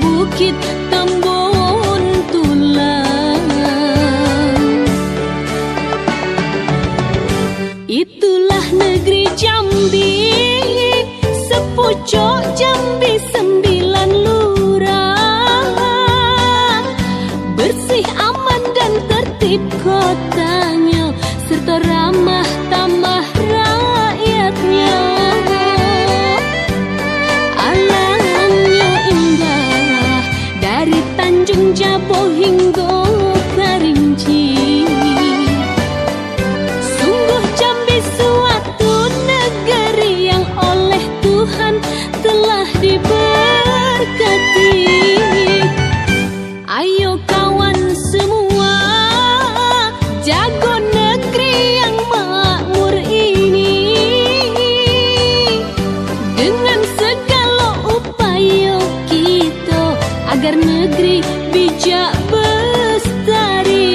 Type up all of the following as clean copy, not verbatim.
bukit tembun tulang. Itulah negeri Jambi, sepucuk Jambi 9 lurah. Bersih, aman dan tertib kotanya, serta ramah tamah rakyatnya. Alamnya indah dari Tanjung Jabo hingga Kerinci. Sungguh Jambi suatu negeri yang oleh Tuhan telah diberkati. Ayo kawan semua, jago negeri yang makmur ini. Dengan segala upaya kita agar negeri bijak bestari.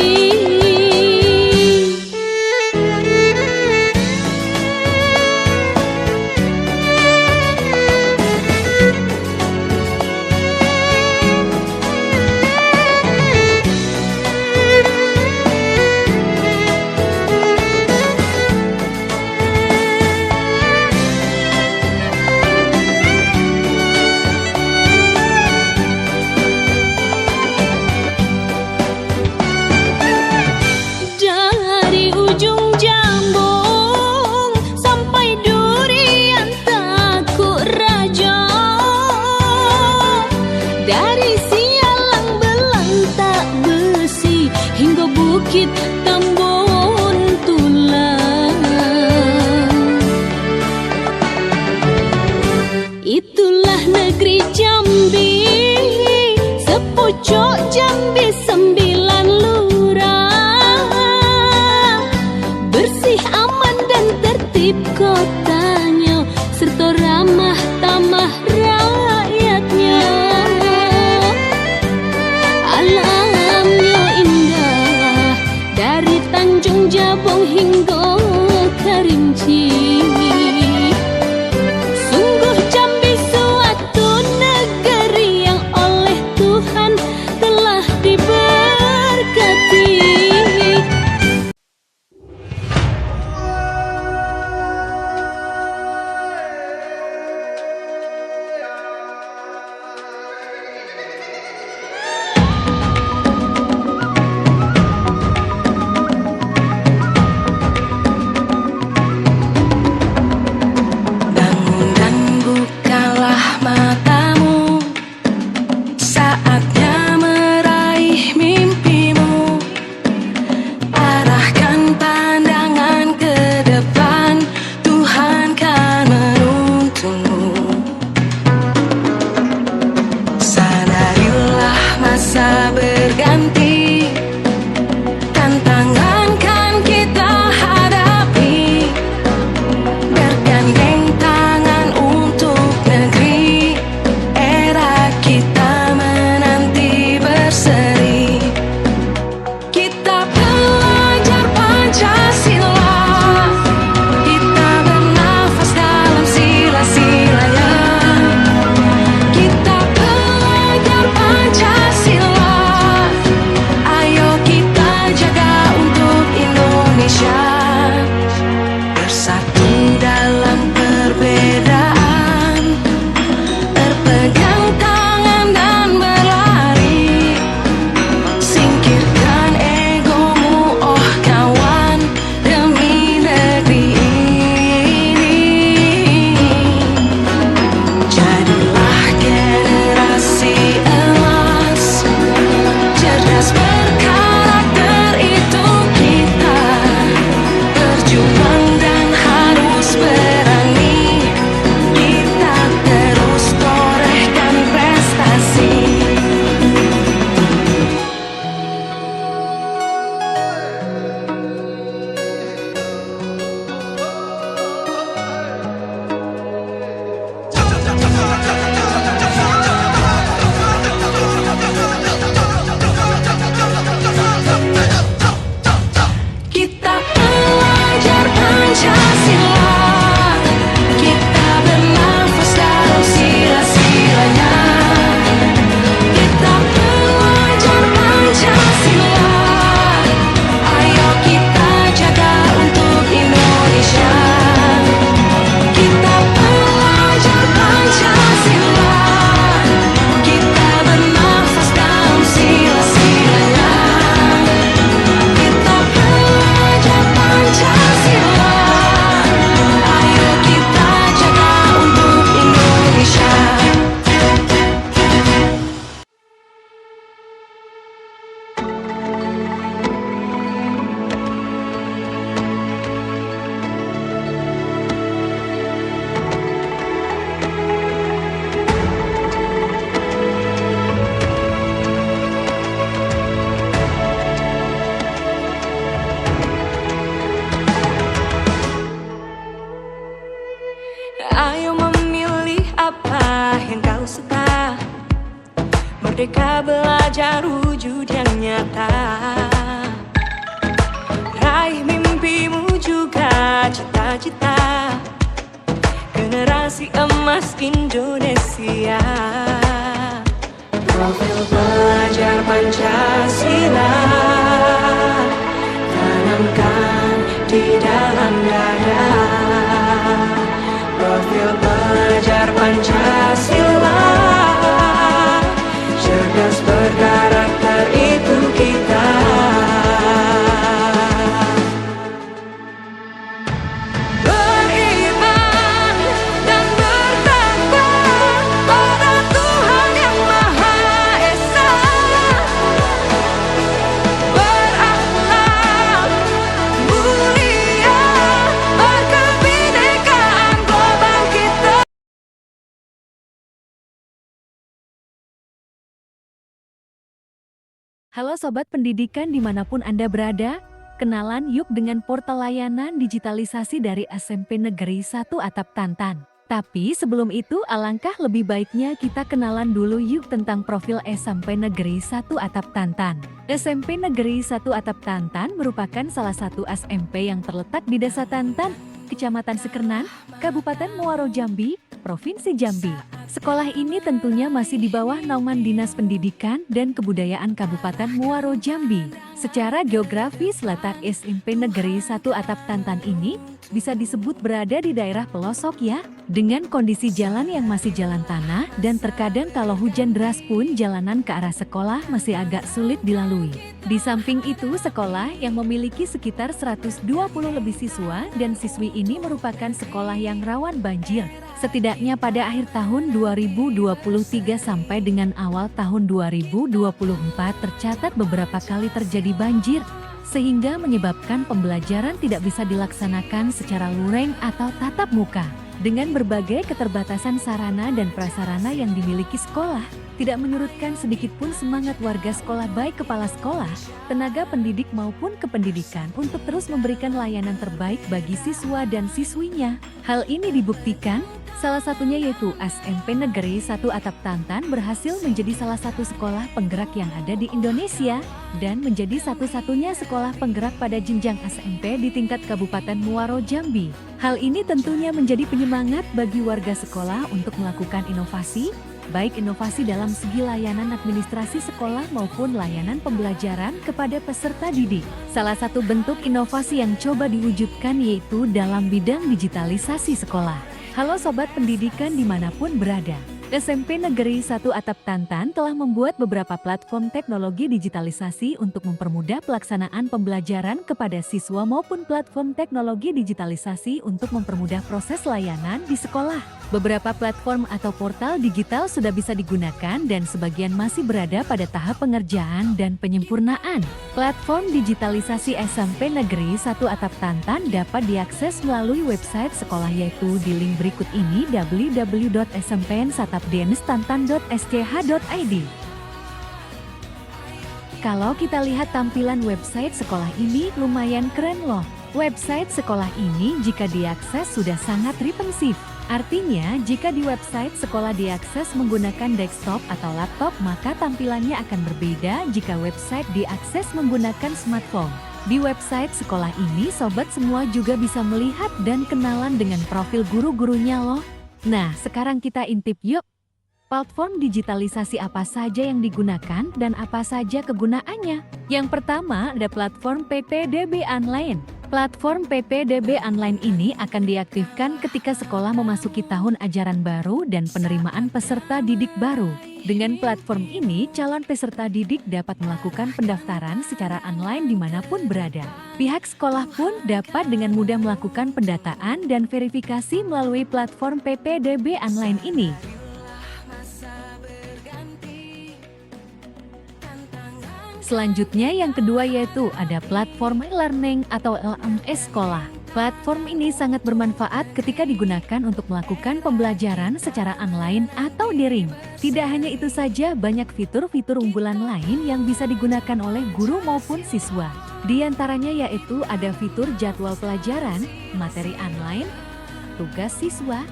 Dari ujung Jambung sampai Durian Takuk Raja, dari Sialang Belantak Besi hingga bukit tembun tulang. Itulah negeri Jambi, sepucuk Jambi 9 lurah. Bersih, aman dan tertib kotanya, serta ramah tamah rakyatnya. Alamnya indah dari Tanjung Jabung hingga Kerinci. Sungguh Jambi suatu negeri yang oleh Tuhan telah diberkati. Bangun dan bukalah matamu, saatnya meraih mimpimu. Arahkan pandangan ke depan, Tuhan kan menuntunmu. Sadarilah masa berganti, tantangan kan kita hadapi. Bergandeng tangan untuk negeri, era kita menanti. Merdeka belajar wujud yang nyata. Raih mimpimu juga cita-cita. Generasi emas Indonesia. Profil pelajar Pancasila tanamkan di dalam dada. Profil pelajar Pancasila, cerdas berkarakter itu kita. Beriman dan bertakwa pada Tuhan yang Maha Esa. Berakhlak mulia, berkebinekaan global kita. Halo Sobat Pendidikan dimanapun Anda berada, kenalan yuk dengan portal layanan digitalisasi dari SMP Negeri 1 Atap Tantan. Tapi sebelum itu alangkah lebih baiknya kita kenalan dulu yuk tentang profil SMP Negeri 1 Atap Tantan. SMP Negeri 1 Atap Tantan merupakan salah satu SMP yang terletak di Desa Tantan, Kecamatan Sekernan, Kabupaten Muaro Jambi, Provinsi Jambi. Sekolah ini tentunya masih di bawah naungan Dinas Pendidikan dan Kebudayaan Kabupaten Muaro Jambi. Secara geografis letak SMP Negeri 1 Atap Tantan ini bisa disebut berada di daerah pelosok ya, dengan kondisi jalan yang masih jalan tanah dan terkadang kalau hujan deras pun jalanan ke arah sekolah masih agak sulit dilalui. Di samping itu sekolah yang memiliki sekitar 120 lebih siswa dan siswi ini merupakan sekolah yang rawan banjir. Setidaknya pada akhir tahun 2023 sampai dengan awal tahun 2024 tercatat beberapa kali terjadi banjir, sehingga menyebabkan pembelajaran tidak bisa dilaksanakan secara luring atau tatap muka. Dengan berbagai keterbatasan sarana dan prasarana yang dimiliki sekolah, tidak menyurutkan sedikitpun semangat warga sekolah baik kepala sekolah, tenaga pendidik maupun kependidikan untuk terus memberikan layanan terbaik bagi siswa dan siswinya. Hal ini dibuktikan salah satunya yaitu SMP Negeri 1 Atap Tantan berhasil menjadi salah satu sekolah penggerak yang ada di Indonesia dan menjadi satu-satunya sekolah penggerak pada jenjang SMP di tingkat Kabupaten Muaro Jambi. Hal ini tentunya menjadi penyemangat bagi warga sekolah untuk melakukan inovasi, baik inovasi dalam segi layanan administrasi sekolah maupun layanan pembelajaran kepada peserta didik. Salah satu bentuk inovasi yang coba diwujudkan yaitu dalam bidang digitalisasi sekolah. Halo Sobat Pendidikan dimanapun berada. SMP Negeri 1 Atap Tantan telah membuat beberapa platform teknologi digitalisasi untuk mempermudah pelaksanaan pembelajaran kepada siswa maupun platform teknologi digitalisasi untuk mempermudah proses layanan di sekolah. Beberapa platform atau portal digital sudah bisa digunakan dan sebagian masih berada pada tahap pengerjaan dan penyempurnaan. Platform digitalisasi SMP Negeri 1 Atap Tantan dapat diakses melalui website sekolah yaitu di link berikut ini www.smpn1atapdenstantan.sch.id. Kalau kita lihat tampilan website sekolah ini lumayan keren loh. Website sekolah ini jika diakses sudah sangat responsif. Artinya, jika di website sekolah diakses menggunakan desktop atau laptop, maka tampilannya akan berbeda jika website diakses menggunakan smartphone. Di website sekolah ini, sobat semua juga bisa melihat dan kenalan dengan profil guru-gurunya loh. Nah, sekarang kita intip yuk. Platform digitalisasi apa saja yang digunakan dan apa saja kegunaannya? Yang pertama ada platform PPDB Online. Platform PPDB Online ini akan diaktifkan ketika sekolah memasuki tahun ajaran baru dan penerimaan peserta didik baru. Dengan platform ini, calon peserta didik dapat melakukan pendaftaran secara online dimanapun berada. Pihak sekolah pun dapat dengan mudah melakukan pendataan dan verifikasi melalui platform PPDB Online ini. Selanjutnya yang kedua yaitu ada platform e-learning atau LMS sekolah. Platform ini sangat bermanfaat ketika digunakan untuk melakukan pembelajaran secara online atau daring. Tidak hanya itu saja, banyak fitur-fitur unggulan lain yang bisa digunakan oleh guru maupun siswa. Di antaranya yaitu ada fitur jadwal pelajaran, materi online, tugas siswa,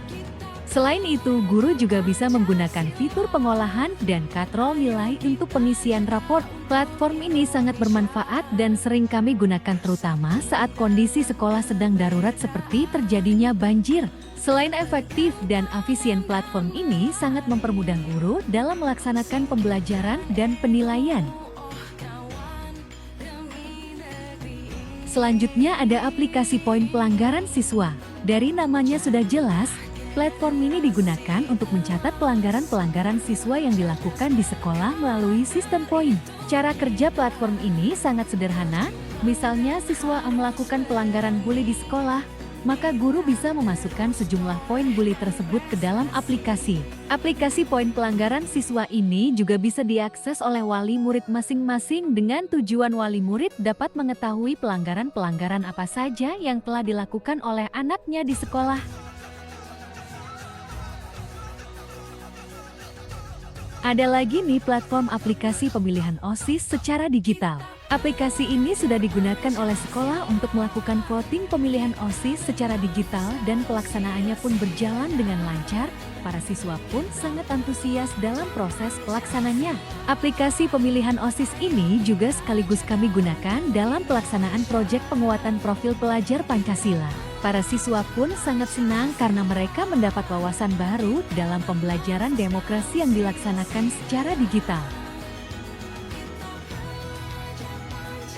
Selain itu, guru juga bisa menggunakan fitur pengolahan dan katrol nilai untuk pengisian raport. Platform ini sangat bermanfaat dan sering kami gunakan terutama saat kondisi sekolah sedang darurat seperti terjadinya banjir. Selain efektif dan efisien, platform ini sangat mempermudah guru dalam melaksanakan pembelajaran dan penilaian. Selanjutnya ada aplikasi poin pelanggaran siswa. Dari namanya sudah jelas, platform ini digunakan untuk mencatat pelanggaran-pelanggaran siswa yang dilakukan di sekolah melalui sistem poin. Cara kerja platform ini sangat sederhana, misalnya siswa melakukan pelanggaran bully di sekolah, maka guru bisa memasukkan sejumlah poin bully tersebut ke dalam aplikasi. Aplikasi poin pelanggaran siswa ini juga bisa diakses oleh wali murid masing-masing dengan tujuan wali murid dapat mengetahui pelanggaran-pelanggaran apa saja yang telah dilakukan oleh anaknya di sekolah. Ada lagi nih platform aplikasi pemilihan OSIS secara digital. Aplikasi ini sudah digunakan oleh sekolah untuk melakukan voting pemilihan OSIS secara digital dan pelaksanaannya pun berjalan dengan lancar. Para siswa pun sangat antusias dalam proses pelaksananya. Aplikasi pemilihan OSIS ini juga sekaligus kami gunakan dalam pelaksanaan proyek penguatan profil pelajar Pancasila. Para siswa pun sangat senang karena mereka mendapat wawasan baru dalam pembelajaran demokrasi yang dilaksanakan secara digital.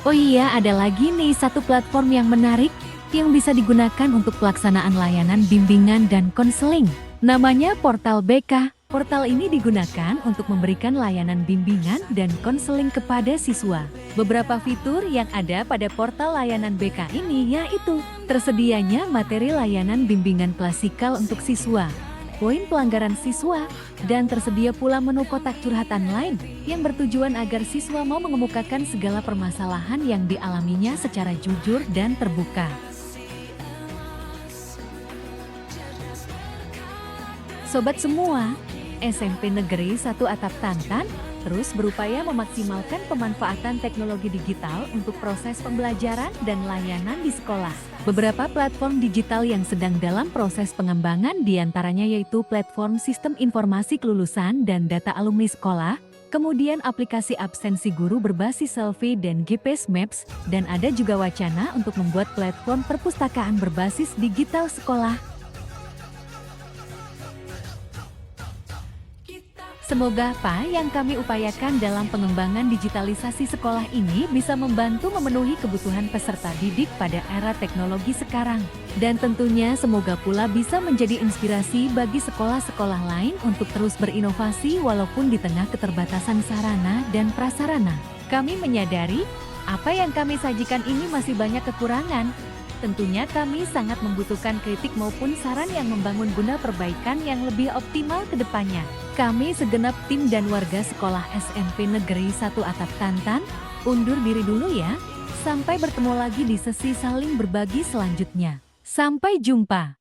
Oh iya, ada lagi nih satu platform yang menarik yang bisa digunakan untuk pelaksanaan layanan bimbingan dan konseling. Namanya Portal BK. Portal ini digunakan untuk memberikan layanan bimbingan dan konseling kepada siswa. Beberapa fitur yang ada pada portal layanan BK ini yaitu tersedianya materi layanan bimbingan klasikal untuk siswa, poin pelanggaran siswa, dan tersedia pula menu kotak curhatan lain yang bertujuan agar siswa mau mengemukakan segala permasalahan yang dialaminya secara jujur dan terbuka. Sobat semua, SMP Negeri 1 Atap Tantan terus berupaya memaksimalkan pemanfaatan teknologi digital untuk proses pembelajaran dan layanan di sekolah. Beberapa platform digital yang sedang dalam proses pengembangan diantaranya yaitu platform sistem informasi kelulusan dan data alumni sekolah, kemudian aplikasi absensi guru berbasis selfie dan GPS Maps, dan ada juga wacana untuk membuat platform perpustakaan berbasis digital sekolah. Semoga apa yang kami upayakan dalam pengembangan digitalisasi sekolah ini bisa membantu memenuhi kebutuhan peserta didik pada era teknologi sekarang. Dan tentunya semoga pula bisa menjadi inspirasi bagi sekolah-sekolah lain untuk terus berinovasi walaupun di tengah keterbatasan sarana dan prasarana. Kami menyadari apa yang kami sajikan ini masih banyak kekurangan. Tentunya kami sangat membutuhkan kritik maupun saran yang membangun guna perbaikan yang lebih optimal ke depannya. Kami segenap tim dan warga sekolah SMP Negeri 1 Atap Tantan, undur diri dulu ya. Sampai bertemu lagi di sesi saling berbagi selanjutnya. Sampai jumpa.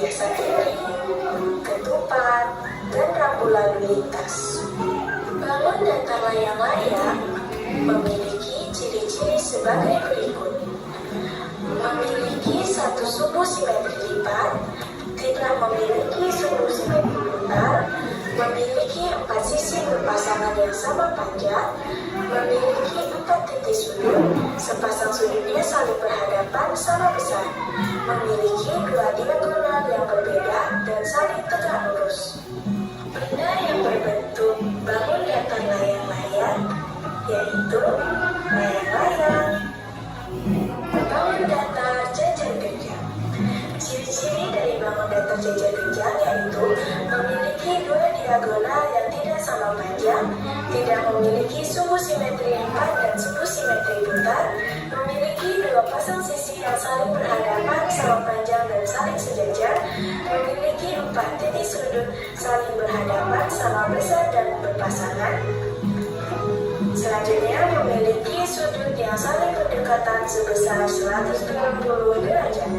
biasa diri, ketupat, dan rambu lalu lintas. Balon datar layang-layang memiliki ciri-ciri sebagai berikut. Memiliki satu sumbu simetri lipat, tidak memiliki sumbu simetri putar, memiliki 4 sisi berpasangan yang sama panjang, memiliki 4 titik sudut, sepasang sudutnya saling berhadapan sama besar, memiliki 2 diagonal yang berbeda dan saling tegak lurus. Benda yang berbentuk balon datar layang-layang yaitu layang-layang. Balon datar jajar genjang. Ciri-ciri dari balon datar jajar genjang yaitu memiliki 2 diagonal yang tidak sama panjang, tidak memiliki sumbu simetri lipat dan sumbu simetri putar, memiliki 2 pasang sisi yang saling berhadapan sama panjang dan saling sejajar, memiliki 4 titik sudut saling berhadapan sama besar dan berpasangan. Selanjutnya memiliki sudut yang saling berdekatan sebesar 120 derajat.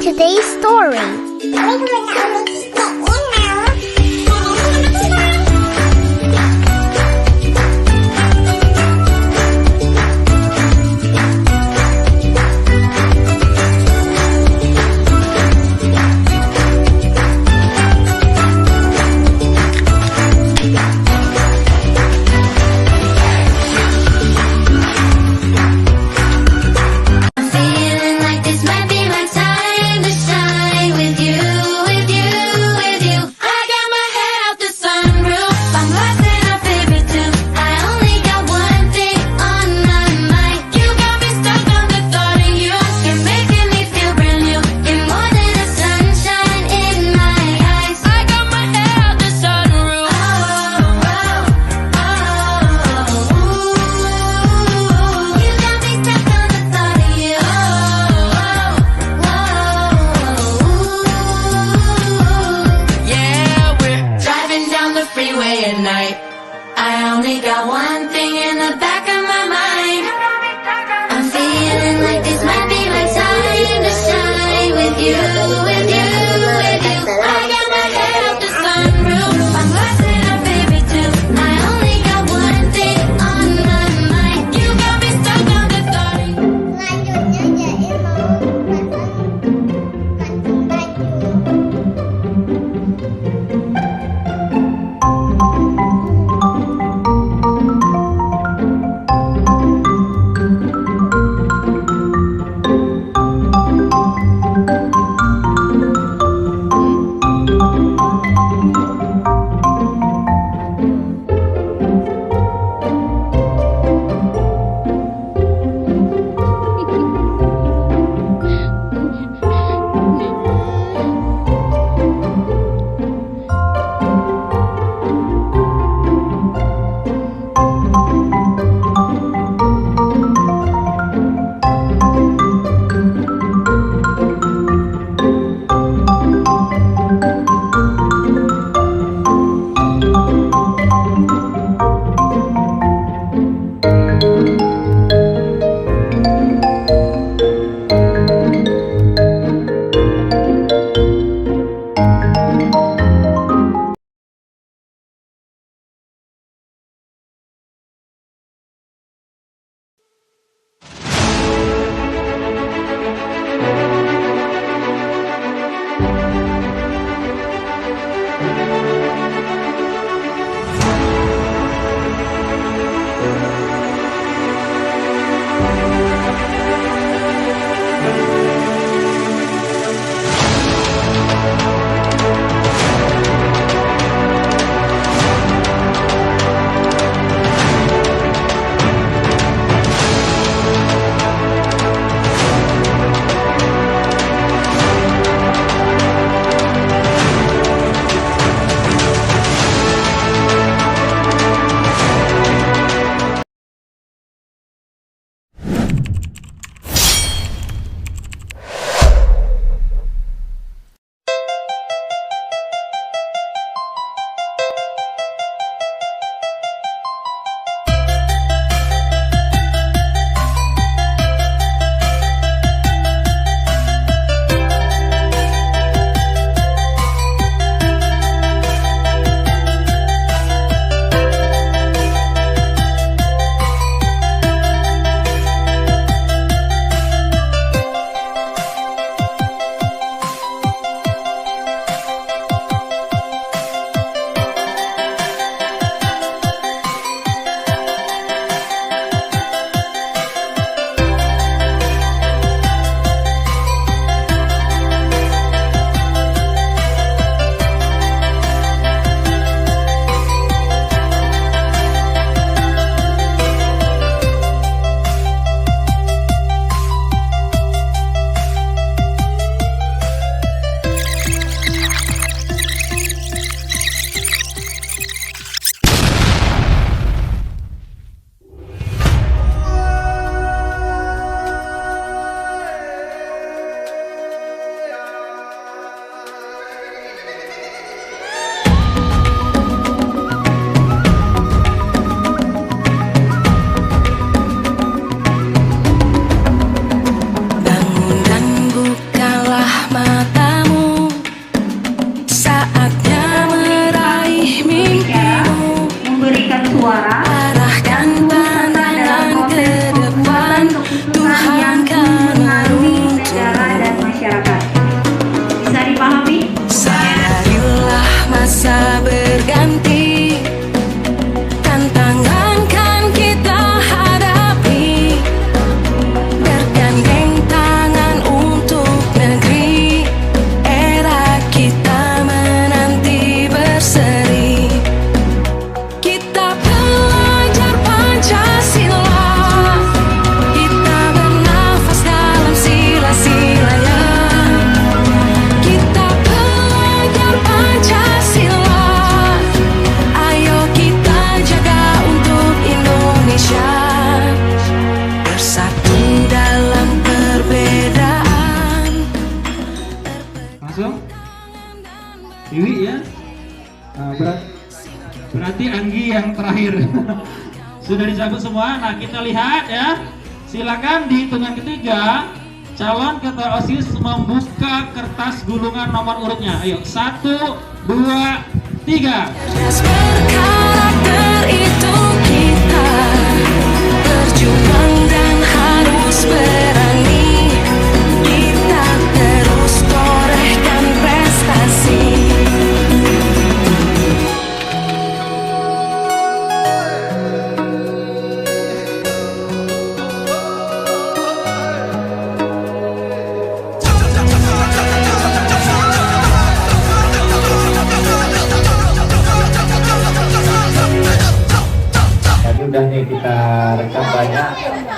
Today's story. I only got one thing in the back of my mind. I'm feeling like this might be my time to shine with you, with you, with you. I got my head out the sunroof. I'm busting up, baby, too. I only got one thing on my mind. You got me stuck on the thought. Selanjutnya Jair mau pasang baju. Kita pelan yang terakhir. Sudah dicabut semua. Nah, kita lihat ya. Silakan di hitungan ketiga calon ketua OSIS membuka kertas gulungan nomor urutnya. Ayo, 1, 2, 3. Cerdas berkarakter itu kita, berjuang dan harus berani. Kita terus torehkan prestasi. Udah nih kita rekam banyak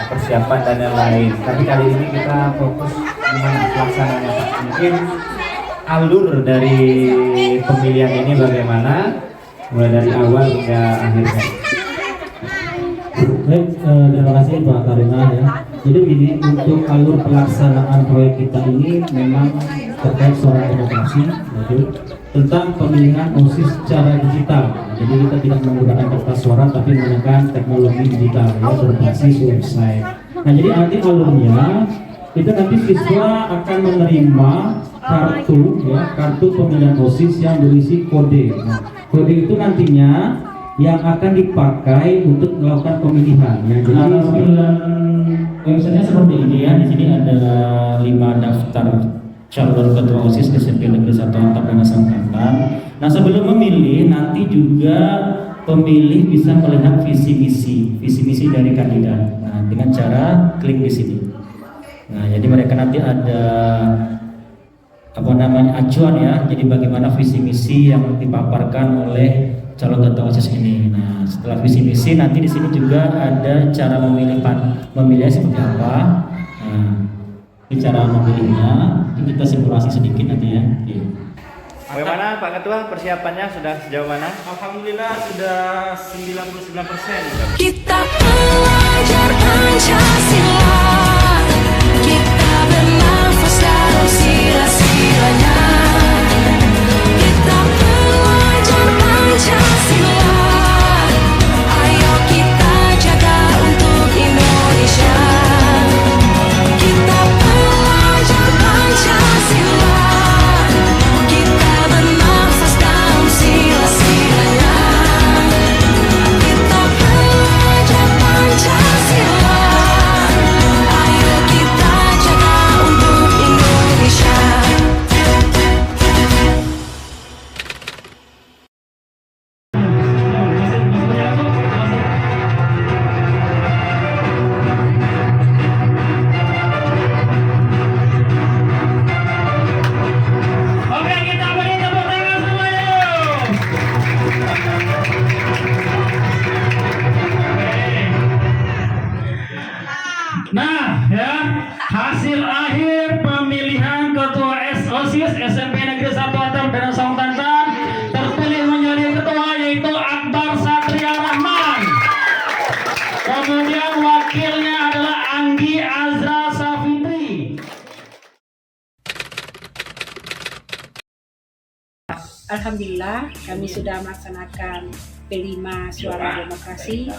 persiapan dan yang lain, tapi kali ini kita fokus gimana pelaksananya Pak. Mungkin alur dari pemilihan ini bagaimana, mulai dari awal hingga akhirnya. Baik, terima kasih Pak Karuna ya. Jadi begini, untuk alur pelaksanaan proyek kita ini memang terkait suara demokrasi, yaitu tentang pemilihan OSIS secara digital. Jadi kita tidak menggunakan kertas suara tapi menggunakan teknologi digital ya, berbasis website. Nah, jadi nanti alurnya itu nanti siswa akan menerima kartu ya, kartu pemilihan OSIS yang berisi kode. Nah, kode itu nantinya yang akan dipakai untuk melakukan pemilihan. Ya, jadi websitenya seperti ini ya. Di sini ada 5 daftar calon ketua OSIS SMP Negeri 1 Atap Danasang Tantan. Nah, sebelum memilih nanti juga pemilih bisa melihat visi misi dari kandidat. Nah, dengan cara klik di sini. Nah, jadi mereka nanti ada acuan ya. Jadi bagaimana visi misi yang dipaparkan oleh calon ketua OSIS ini. Nah, setelah visi misi nanti di sini juga ada cara memilih seperti apa. Nah, ini cara memilihnya. Ini kita simulasi sedikit nanti ya. Bagaimana Pak Ketua, persiapannya sudah sejauh mana? Alhamdulillah sudah 99%. Kita pelajar Pancasila, kita bernafas dalam sila-silanya. Kita pelajar Pancasila, ayo kita jaga untuk Indonesia. Kita pelajar Pancasila, kita bernafas dalam sila-silanya. Kita pelajar Pancasila, ayo kita jaga untuk Indonesia. Oke, kita beri tepuk tangan semuanya. Nah, ya, hasil akhir pemilihan ketua OSIS SMP Negeri 1 Atap Danasang Tantan terpilih menjadi ketua yaitu Akbar Satria Rahman. Kemudian wakilnya adalah Anggi Azra Safitri. Alhamdulillah kami sudah melaksanakan P5 suara demokrasi.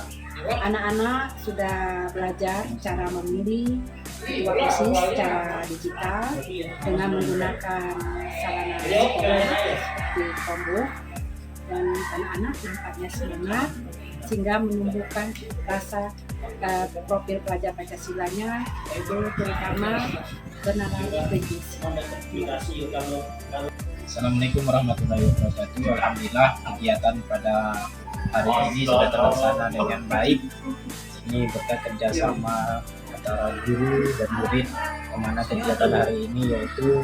Anak-anak sudah belajar cara memilih ketua OSIS secara digital dengan menggunakan sarana sekolah seperti Chromebook, dan anak-anak tempatnya semangat sehingga menumbuhkan rasa profil pelajar Pancasilanya, itu terutama kenalan religius. Assalamualaikum warahmatullahi wabarakatuh. Alhamdulillah kegiatan pada hari ini sudah terlaksana dengan baik. Ini berkat kerjasama antara guru dan murid, kemana kegiatan hari ini yaitu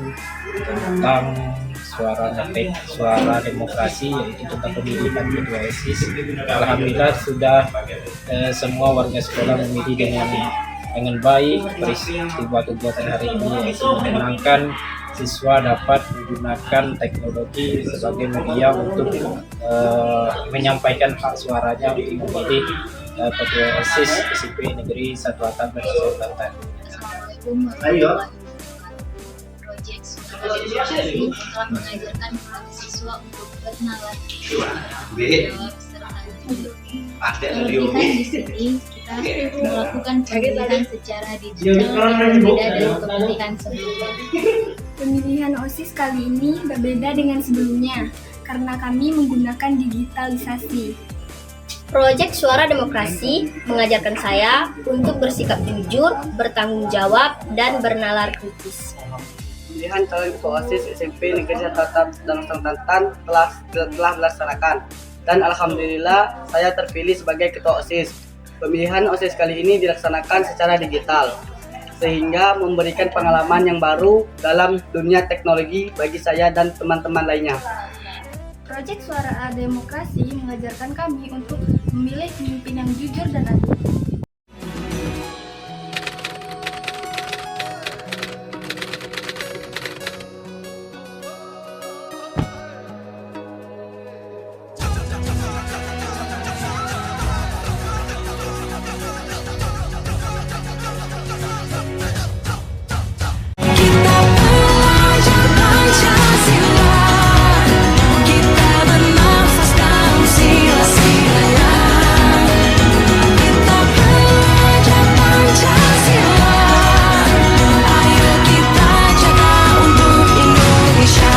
tentang suara demokrasi, yaitu tentang pemilihan ketua OSIS. Alhamdulillah sudah semua warga sekolah memilih dengan baik. Peristiwa kegiatan hari ini yaitu menyenangkan, siswa dapat menggunakan teknologi sebagai media untuk menyampaikan hak suaranya untuk memilih ketua OSIS SMP Negeri 1 Atap Danasang Tantan. Assalamualaikum warahmatullahi wabarakatuh. Proyek suara demokrasi telah mengajarkan kepada siswa untuk bernalar, jawab serta jujur. Kelebihan di sini kita melakukan pemilihan secara digital yang berbeda dari pemilihan sebelumnya. Pemilihan OSIS kali ini berbeda dengan sebelumnya karena kami menggunakan digitalisasi. Proyek Suara Demokrasi mengajarkan saya untuk bersikap jujur, bertanggung jawab, dan bernalar kritis. Pemilihan calon ketua OSIS SMP Negeri 1 Atap Tantan telah dilaksanakan dan alhamdulillah saya terpilih sebagai ketua OSIS. Pemilihan OSIS kali ini dilaksanakan secara digital sehingga memberikan pengalaman yang baru dalam dunia teknologi bagi saya dan teman-teman lainnya. Proyek Suara Demokrasi mengajarkan kami untuk memilih pemimpin yang jujur dan adil. Kita belajar Pancasila, kita bernafas dalam sila-silanya. Kita belajar Pancasila, ayo kita jaga untuk Indonesia.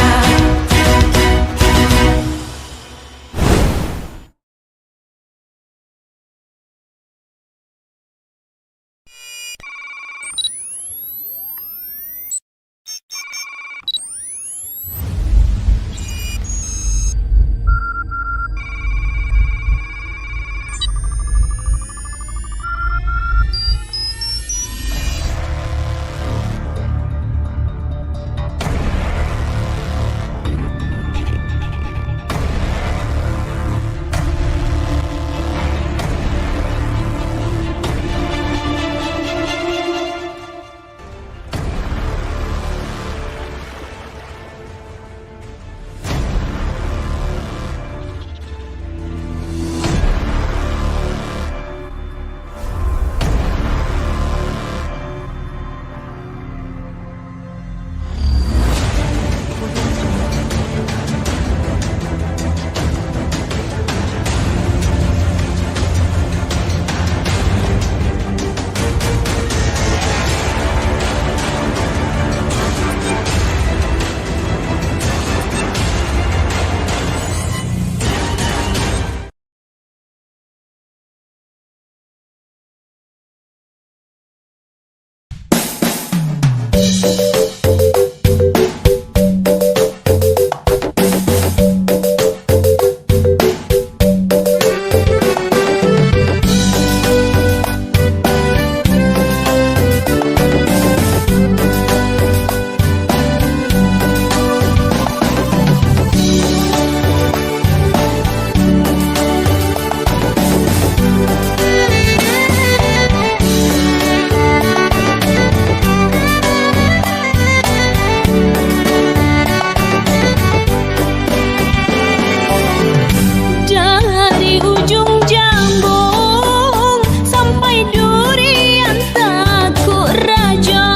Dari ujung Jambung sampai Durian Takuk Raja,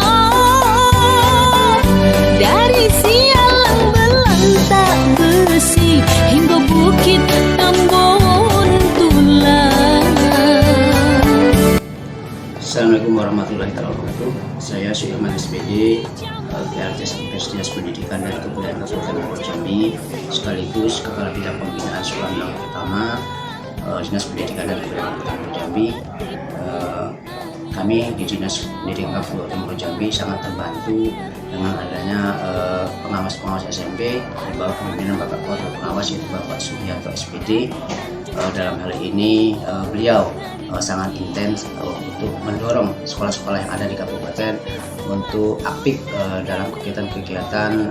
dari Sialang Belantak Besi hingga Bukit Tambun Tulang. Assalamualaikum warahmatullahi wabarakatuh. Saya Sulaiman SPD, PLT Satgas Dinas Pendidikan dan Kebudayaan Kabupaten Muaro Jambi, sekaligus Kepala Bidang Pembinaan Sekolah Menengah Pertama Dinas Pendidikan dan Kebudayaan Kabupaten Muaro Jambi. Kami di Dinas Pendidikan Kabupaten Muaro Jambi sangat terbantu dengan adanya pengawas-pengawas SMP di bawah kepemimpinan Bapak Wakil Pengawas yaitu Bapak Sugianto SPD. Dalam hal ini beliau sangat intens untuk mendorong sekolah-sekolah yang ada di kabupaten untuk aktif dalam kegiatan-kegiatan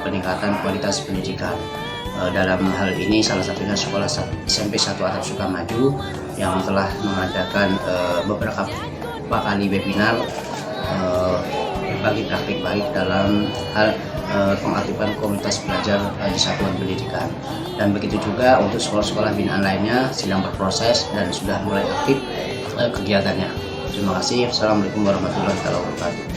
peningkatan kualitas pendidikan. Dalam hal ini salah satunya sekolah SMP 1 Atap Sukamaju yang telah mengadakan beberapa kali webinar berbagi praktik baik dalam hal pengaktifan komunitas belajar di satuan pendidikan. Dan begitu juga untuk sekolah-sekolah binaan lainnya sedang berproses dan sudah mulai aktif kegiatannya. Terima kasih. Assalamualaikum warahmatullahi wabarakatuh.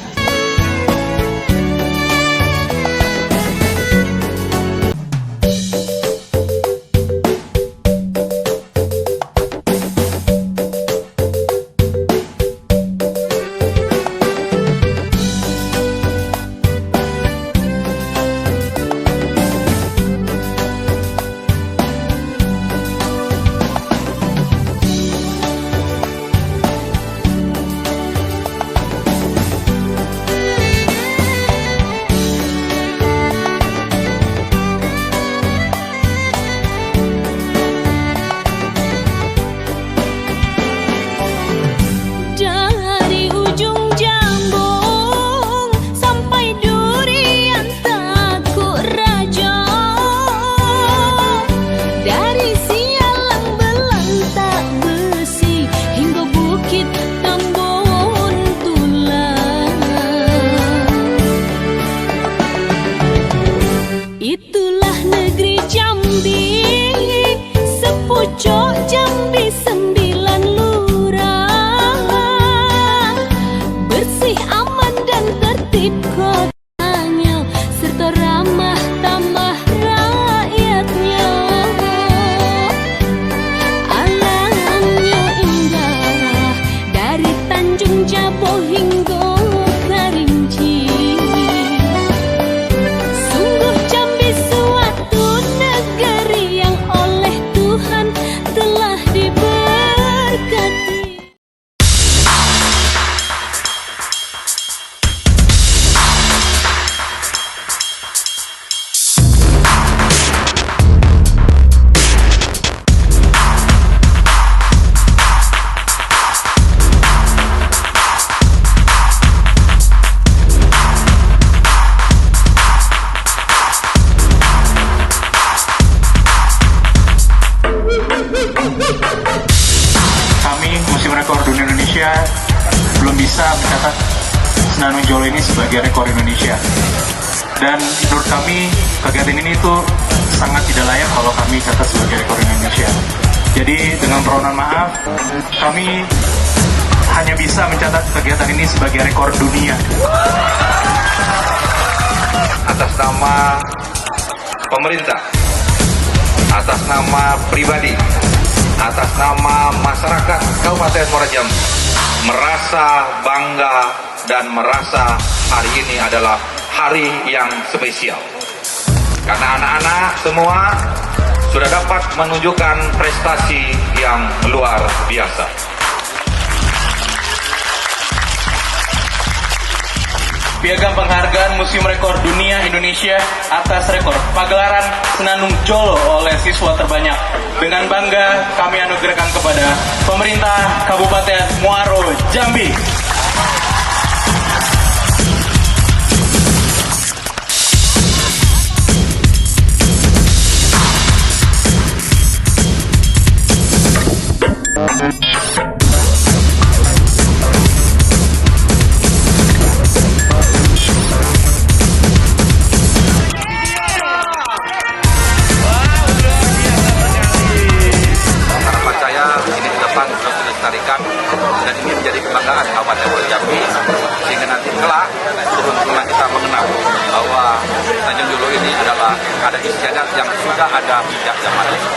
Indonesia belum bisa mencatat Senandung Jolo ini sebagai rekor Indonesia. Dan menurut kami kegiatan ini tuh sangat tidak layak kalau kami catat sebagai rekor Indonesia. Jadi dengan permohonan maaf, kami hanya bisa mencatat kegiatan ini sebagai rekor dunia. Atas nama pemerintah, atas nama pribadi, atas nama masyarakat Kabupaten Muara Jambi, merasa bangga dan merasa hari ini adalah hari yang spesial. Karena anak-anak semua sudah dapat menunjukkan prestasi yang luar biasa. Piagam penghargaan Museum Rekor Dunia Indonesia atas rekor pagelaran Senandung Jolo oleh siswa terbanyak. Dengan bangga kami anugerahkan kepada pemerintah Kabupaten Muaro Jambi. Dan ini menjadi kebanggaan Kabupaten Muara Jambi, sehingga nanti kelak turun-turun kita mengenal bahwa Tanjung Jolo ini adalah ada istiadat yang sudah ada sejak zaman dulu.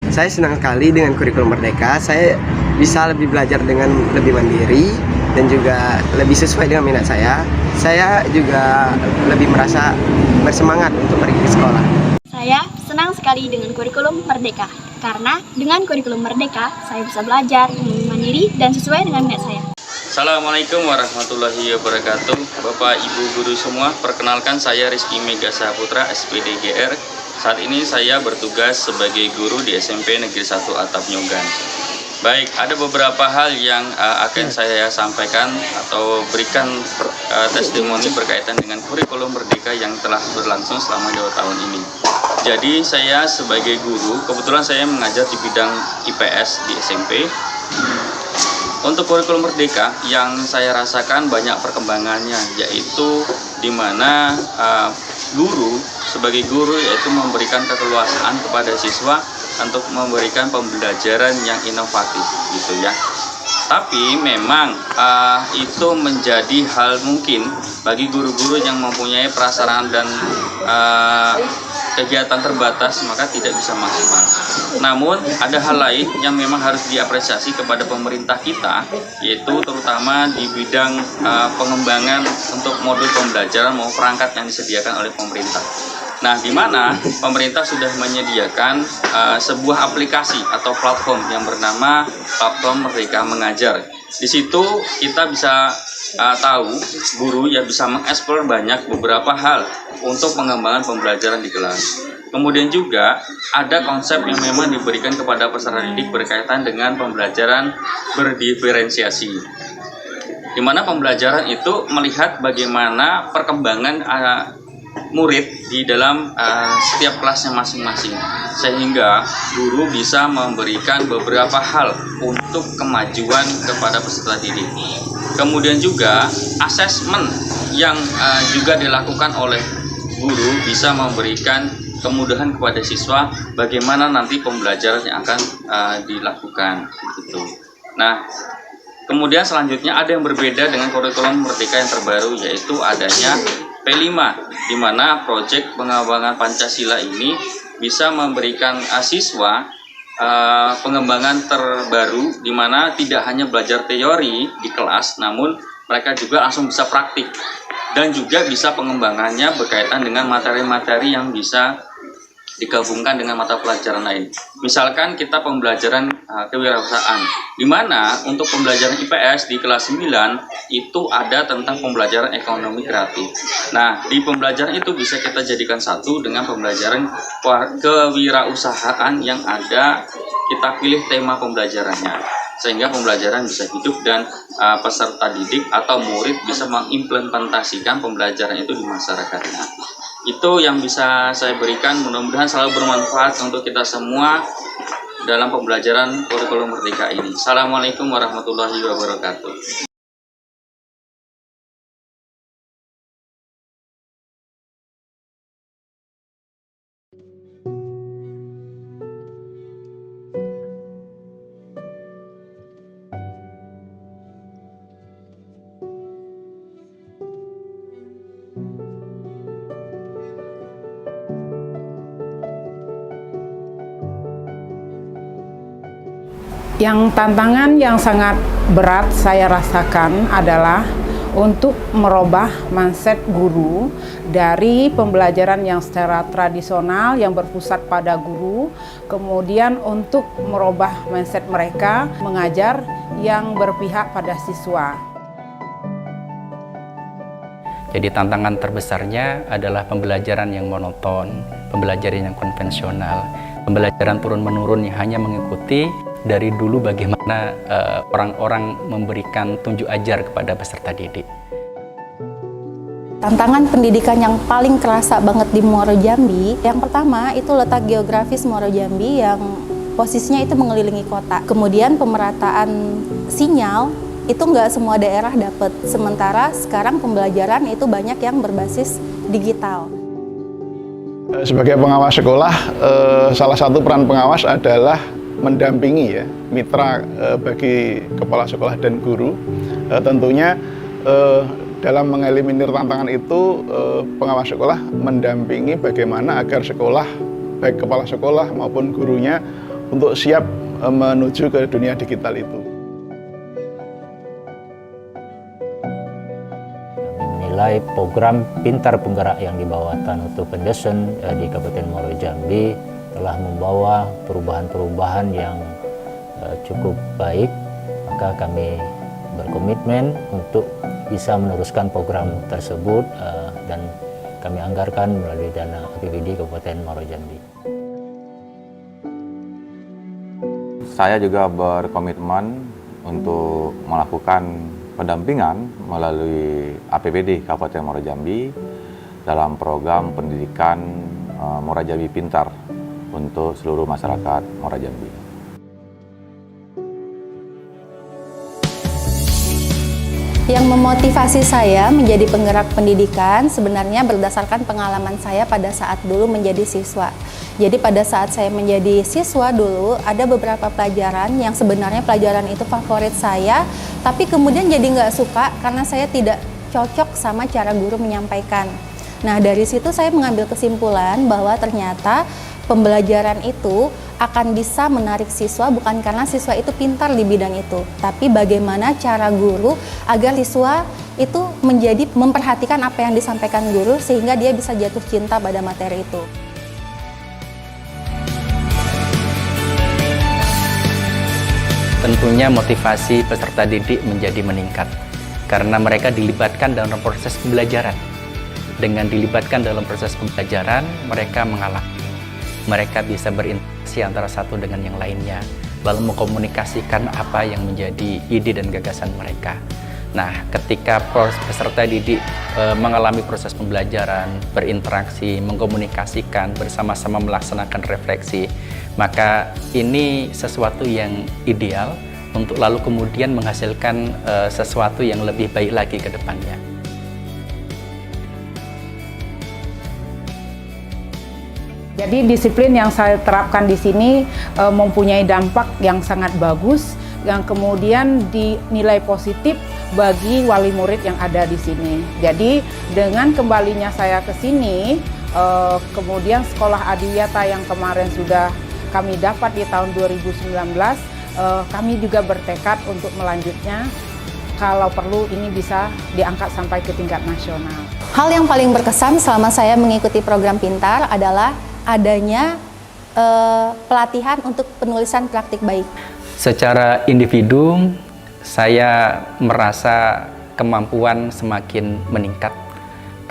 Saya senang sekali dengan kurikulum Merdeka. Saya bisa lebih belajar dengan lebih mandiri dan juga lebih sesuai dengan minat saya. Saya juga lebih merasa bersemangat untuk pergi ke sekolah. Saya senang sekali dengan kurikulum Merdeka karena dengan kurikulum Merdeka saya bisa belajar mandiri dan sesuai dengan minat saya. Assalamualaikum warahmatullahi wabarakatuh. Bapak Ibu guru semua, perkenalkan saya Rizky Mega Saputra, SPD GR. Saat ini saya bertugas sebagai guru di SMP Negeri 1 Atap Nyogan. Baik, ada beberapa hal yang akan saya sampaikan atau berikan testimoni berkaitan dengan kurikulum Merdeka yang telah berlangsung selama 2 tahun ini. Jadi saya sebagai guru, kebetulan saya mengajar di bidang IPS di SMP. Untuk kurikulum Merdeka yang saya rasakan banyak perkembangannya, yaitu di mana guru sebagai guru yaitu memberikan keleluasaan kepada siswa untuk memberikan pembelajaran yang inovatif gitu ya. Tapi memang itu menjadi hal mungkin bagi guru-guru yang mempunyai prasarana dan kegiatan terbatas, maka tidak bisa maksimal. Namun ada hal lain yang memang harus diapresiasi kepada pemerintah kita, yaitu terutama di bidang pengembangan untuk modul pembelajaran maupun perangkat yang disediakan oleh pemerintah. Nah, di mana pemerintah sudah menyediakan sebuah aplikasi atau platform yang bernama Platform Merdeka Mengajar. Di situ kita bisa tahu guru yang bisa mengeksplor banyak beberapa hal untuk pengembangan pembelajaran di kelas. Kemudian juga ada konsep yang memang diberikan kepada peserta didik berkaitan dengan pembelajaran berdiferensiasi, di mana pembelajaran itu melihat bagaimana perkembangan murid di dalam setiap kelasnya masing-masing, sehingga guru bisa memberikan beberapa hal untuk kemajuan kepada peserta didik. Kemudian juga asesmen yang juga dilakukan oleh guru bisa memberikan kemudahan kepada siswa bagaimana nanti pembelajaran yang akan dilakukan gitu. Nah, kemudian selanjutnya ada yang berbeda dengan kurikulum Merdeka yang terbaru, yaitu adanya P5, di mana proyek pengembangan Pancasila ini bisa memberikan siswa pengembangan terbaru, di mana tidak hanya belajar teori di kelas, namun mereka juga langsung bisa praktik dan juga bisa pengembangannya berkaitan dengan materi-materi yang bisa digabungkan dengan mata pelajaran lain. Misalkan kita pembelajaran kewirausahaan, di mana untuk pembelajaran IPS di kelas 9 itu ada tentang pembelajaran ekonomi kreatif. Nah, di pembelajaran itu bisa kita jadikan satu dengan pembelajaran kewirausahaan yang ada, kita pilih tema pembelajarannya. sehingga pembelajaran bisa hidup dan peserta didik atau murid bisa mengimplementasikan pembelajaran itu di masyarakatnya. Itu yang bisa saya berikan, mudah-mudahan selalu bermanfaat untuk kita semua dalam pembelajaran kurikulum Merdeka ini. Assalamualaikum warahmatullahi wabarakatuh. Yang tantangan yang sangat berat saya rasakan adalah untuk merubah mindset guru dari pembelajaran yang secara tradisional yang berpusat pada guru, kemudian untuk merubah mindset mereka mengajar yang berpihak pada siswa. Jadi tantangan terbesarnya adalah pembelajaran yang monoton, pembelajaran yang konvensional, pembelajaran turun-menurun yang hanya mengikuti dari dulu bagaimana orang-orang memberikan tunjuk ajar kepada peserta didik. Tantangan pendidikan yang paling kerasa banget di Muaro Jambi, yang pertama itu letak geografis Muaro Jambi yang posisinya itu mengelilingi kota. Kemudian pemerataan sinyal itu nggak semua daerah dapat, sementara sekarang pembelajaran itu banyak yang berbasis digital. Sebagai pengawas sekolah, salah satu peran pengawas adalah mendampingi ya mitra bagi kepala sekolah dan guru. Tentunya dalam mengeliminir tantangan itu pengawas sekolah mendampingi bagaimana agar sekolah, baik kepala sekolah maupun gurunya untuk siap menuju ke dunia digital itu. Menilai program Pintar Penggerak yang dibawa Tanutu Foundation di Kabupaten Muaro Jambi telah membawa perubahan-perubahan yang cukup baik, maka kami berkomitmen untuk bisa meneruskan program tersebut dan kami anggarkan melalui dana APBD Kabupaten Muaro Jambi. Saya juga berkomitmen untuk melakukan pendampingan melalui APBD Kabupaten Muaro Jambi dalam program pendidikan Muaro Jambi Pintar untuk seluruh masyarakat Muaro Jambi. Yang memotivasi saya menjadi penggerak pendidikan sebenarnya berdasarkan pengalaman saya pada saat dulu menjadi siswa. Jadi pada saat saya menjadi siswa dulu ada beberapa pelajaran yang sebenarnya pelajaran itu favorit saya, tapi kemudian jadi nggak suka karena saya tidak cocok sama cara guru menyampaikan. Nah dari situ saya mengambil kesimpulan bahwa ternyata pembelajaran itu akan bisa menarik siswa bukan karena siswa itu pintar di bidang itu, tapi bagaimana cara guru agar siswa itu memperhatikan apa yang disampaikan guru sehingga dia bisa jatuh cinta pada materi itu. Tentunya motivasi peserta didik menjadi meningkat karena mereka dilibatkan dalam proses pembelajaran. Dengan dilibatkan dalam proses pembelajaran, mereka mengalami. Mereka bisa berinteraksi antara satu dengan yang lainnya, lalu mengkomunikasikan apa yang menjadi ide dan gagasan mereka. Nah, ketika peserta didik mengalami proses pembelajaran, berinteraksi, mengkomunikasikan, bersama-sama melaksanakan refleksi, maka ini sesuatu yang ideal untuk lalu kemudian menghasilkan sesuatu yang lebih baik lagi ke depannya. Jadi disiplin yang saya terapkan di sini mempunyai dampak yang sangat bagus, yang kemudian dinilai positif bagi wali murid yang ada di sini. Jadi dengan kembalinya saya ke sini, kemudian sekolah Adiwiyata yang kemarin sudah kami dapat di tahun 2019, kami juga bertekad untuk melanjutnya. Kalau perlu ini bisa diangkat sampai ke tingkat nasional. Hal yang paling berkesan selama saya mengikuti program Pintar adalah adanya pelatihan untuk penulisan praktik baik. Secara individu, saya merasa kemampuan semakin meningkat,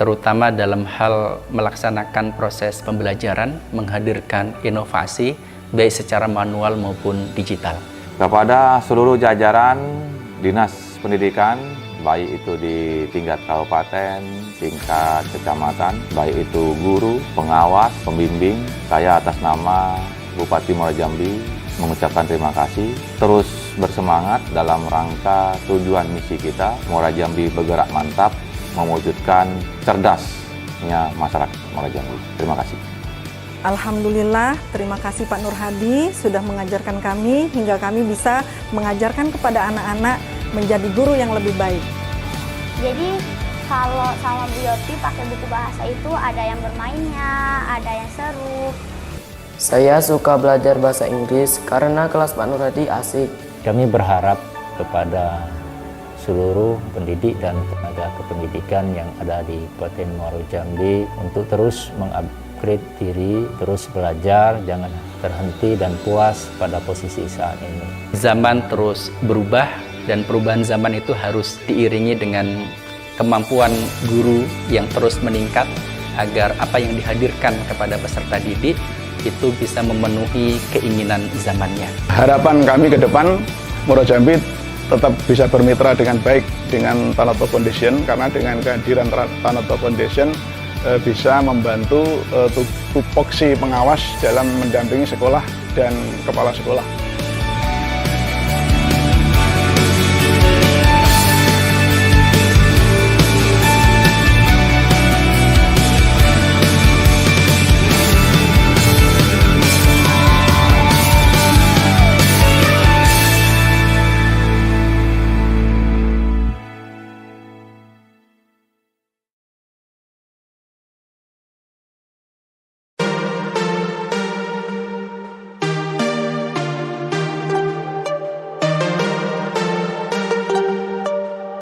terutama dalam hal melaksanakan proses pembelajaran, menghadirkan inovasi, baik secara manual maupun digital. Kepada seluruh jajaran Dinas Pendidikan, baik itu di tingkat kabupaten, tingkat kecamatan, baik itu guru, pengawas, pembimbing, saya atas nama Bupati Muara Jambi mengucapkan terima kasih. Terus bersemangat dalam rangka tujuan misi kita, Muara Jambi bergerak mantap, mewujudkan cerdasnya masyarakat Muara Jambi. Terima kasih. Alhamdulillah, terima kasih Pak Nur Hadi sudah mengajarkan kami hingga kami bisa mengajarkan kepada anak-anak menjadi guru yang lebih baik. Jadi kalau sama Bu Yoti pakai buku bahasa itu ada yang bermainnya, ada yang seru. Saya suka belajar bahasa Inggris karena kelas Pak Nur Hadi asik. Kami berharap kepada seluruh pendidik dan tenaga kependidikan yang ada di Kabupaten Muara Jambi untuk terus mengupgrade diri, terus belajar, jangan terhenti dan puas pada posisi saat ini. Zaman terus berubah dan perubahan zaman itu harus diiringi dengan kemampuan guru yang terus meningkat agar apa yang dihadirkan kepada peserta didik itu bisa memenuhi keinginan zamannya. Harapan kami ke depan, Muara Jambi tetap bisa bermitra dengan baik dengan Tanoto Foundation, karena dengan kehadiran Tanoto Foundation bisa membantu tupoksi pengawas dalam mendampingi sekolah dan kepala sekolah.